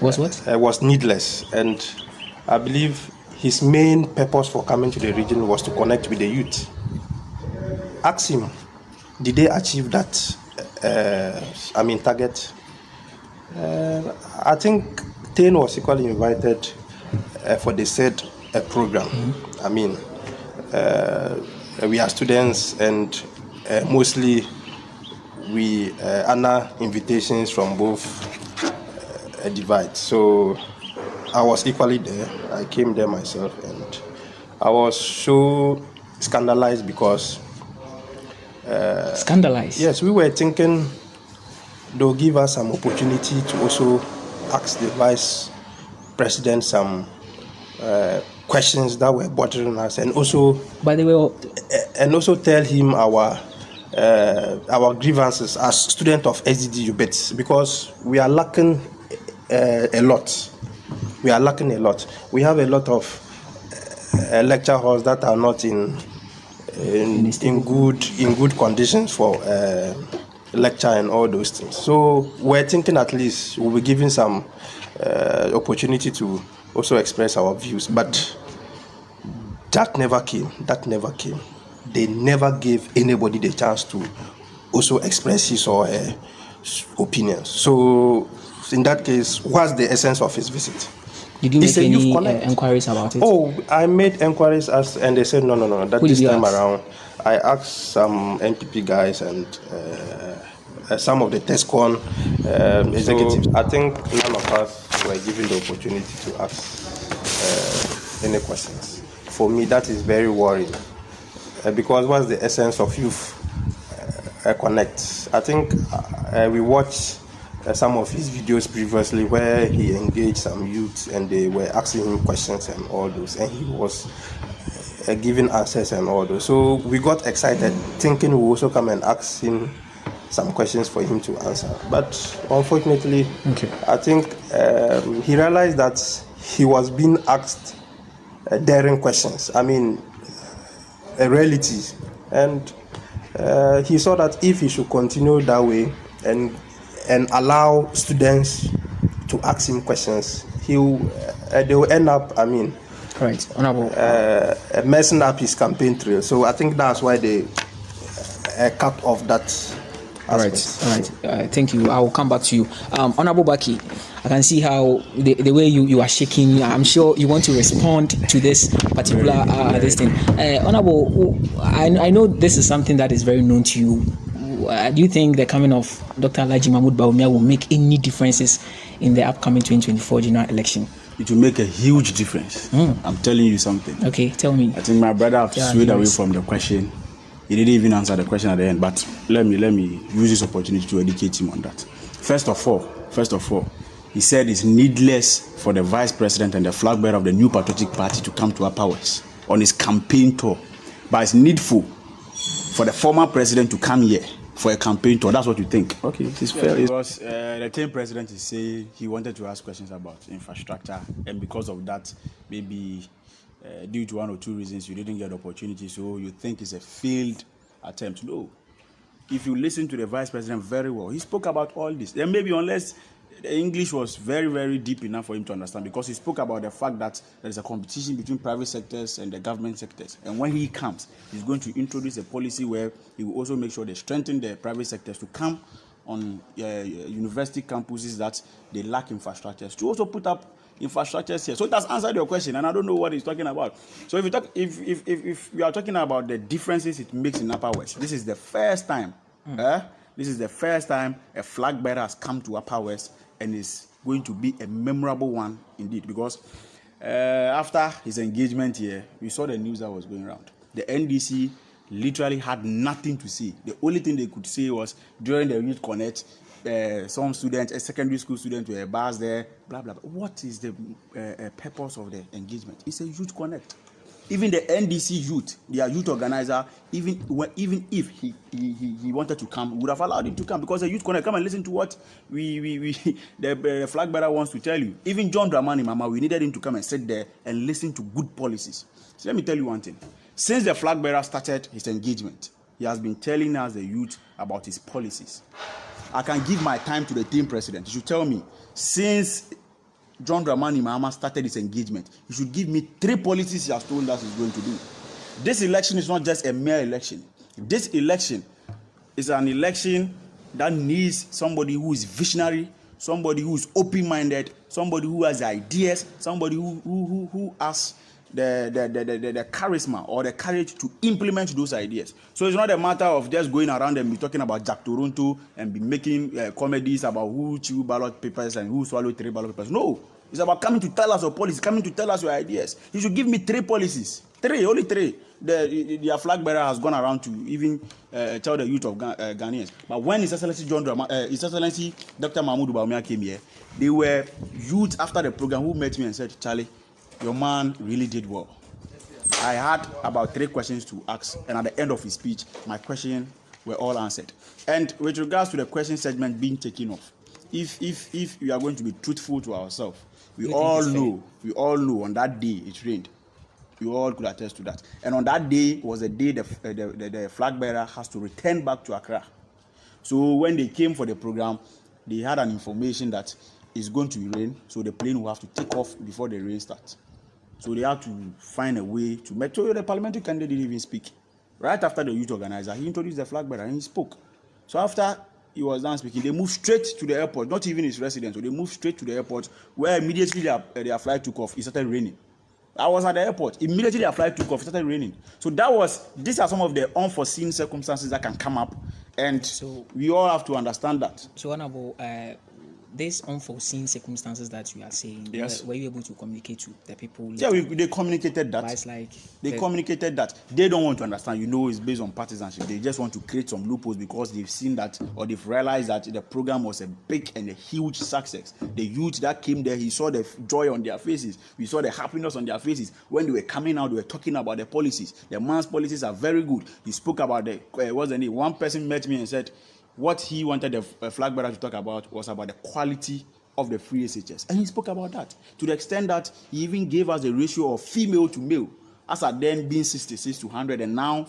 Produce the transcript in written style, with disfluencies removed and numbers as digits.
was needless. And I believe his main purpose for coming to the region was to connect with the youth. Ask him, did they achieve that target? I think Tein was equally invited for the said program. We are students, and mostly we honor invitations from both divides. So I was equally there. I came there myself, and I was so scandalized because scandalized. Yes, we were thinking they'll give us some opportunity to also ask the vice president some questions that were bothering us, and also tell him our grievances as students of SDDU bits, because we are lacking a lot. We have a lot of lecture halls that are not in good conditions for lecture and all those things. So we're thinking at least we'll be given some opportunity to also express our views, but that never came. They never gave anybody the chance to also express his or her opinions. So in that case, what's the essence of his visit? Did you make any inquiries about it? Oh, I made inquiries and they said no. That this time around, I asked some NPP guys and some of the TESCON executives. I think none of us were given the opportunity to ask any questions. For me, that is very worrying because what's the essence of youth connect? I think we watched some of his videos previously where he engaged some youth and they were asking him questions and all those, and he was giving answers and all those. So we got excited thinking we also come and ask him some questions for him to answer. But unfortunately, I think he realized that he was being asked daring questions. A reality. And he saw that if he should continue that way and allow students to ask him questions, they will end up, messing up his campaign trail. So I think that's why they cut off that aspect. All right. Thank you. I will come back to you. Honorable Baki, I can see how the way you are shaking. I'm sure you want to respond to this particular this thing. Honorable, I know this is something that is very known to you. Do you think the coming of Dr. Alhaji Mahmoud Bawumia will make any differences in the upcoming 2024 general election? It will make a huge difference. I'm telling you something. Okay, tell me. I think my brother have swayed away from the question. He didn't even answer the question at the end, but let me use this opportunity to educate him on that. First of all, he said it's needless for the vice president and the flag bearer of the new patriotic party to come to Upper West on his campaign tour, but it's needful for the former president to come here for a campaign tour. That's what you think? Okay, it's fair. Because the Tein President is saying he wanted to ask questions about infrastructure, and because of that, maybe due to one or two reasons, you didn't get the opportunity, so you think it's a failed attempt. No. If you listen to the Vice President very well, he spoke about all this. Then maybe unless the English was very, very deep enough for him to understand, because he spoke about the fact that there is a competition between private sectors and the government sectors. And when he comes, he's going to introduce a policy where he will also make sure they strengthen the private sectors to come on university campuses that they lack infrastructures, to also put up infrastructures here. So that's answered your question, and I don't know what he's talking about. So if we are talking about the differences it makes in Upper West, this is the first time. This is the first time a flag bearer has come to Upper West, and is going to be a memorable one indeed, because after his engagement here, we saw the news that was going around. The NDC literally had nothing to say. The only thing they could say was during the Youth Connect, some students, a secondary school student, were bars there, blah, blah, blah. What is the purpose of the engagement? It's a Youth Connect. Even the NDC youth, their youth organizer, even if he wanted to come, would have allowed him to come, because the Youth Connect, come and listen to what the flag bearer wants to tell you. Even John Dramani Mama, we needed him to come and sit there and listen to good policies. So let me tell you one thing. Since the flag bearer started his engagement, he has been telling us, the youth, about his policies. I can give my time to the Tein President. He should tell me, since John Dramani Mahama started his engagement, he should give me 3 policies he has told us he's going to do. This election is not just a mere election. This election is an election that needs somebody who is visionary, somebody who is open-minded, somebody who has ideas, somebody who has the charisma or the courage to implement those ideas. So it's not a matter of just going around and be talking about Jack Toronto and be making comedies about who chew ballot papers and who swallow 3 ballot papers. No, it's about coming to tell us your policies, coming to tell us your ideas. You should give me 3 policies. 3, only 3. Their flag bearer has gone around to even tell the youth of Ghanaians. But when His Excellency His Excellency Dr. Mahmoud Bawumia came here, they were youth after the program who met me and said, Charlie, your man really did well. I had about 3 questions to ask, and at the end of his speech, my questions were all answered. And with regards to the question segment being taken off, if we are going to be truthful to ourselves, we all know on that day it rained. We all could attest to that. And on that day was the day the flag bearer has to return back to Accra. So when they came for the program, they had an information that it's going to rain, so the plane will have to take off before the rain starts. So they had to find a way to make sure the parliamentary candidate didn't even speak. Right after the youth organizer, he introduced the flag bearer and he spoke. So after he was done speaking, they moved straight to the airport, not even his residence. So they moved straight to the airport, where immediately their flight took off. It started raining. I was at the airport. Immediately their flight took off. It started raining. So these are some of the unforeseen circumstances that can come up, and so we all have to understand that. So, Honorable, these unforeseen circumstances that you are saying, yes, were you able to communicate to the people? Yeah, they communicated that. It's like they communicated that. They don't want to understand. It's based on partisanship. They just want to create some loopholes because they've seen that, or they've realized that the program was a big and a huge success. The youth that came there, he saw the joy on their faces. We saw the happiness on their faces. When they were coming out, they were talking about the policies. The man's policies are very good. He spoke about what's the name? One person met me and said, what he wanted the flag bearer to talk about was about the quality of the free SHS. And he spoke about that to the extent that he even gave us a ratio of female to male, as at then being 66 to 100, and now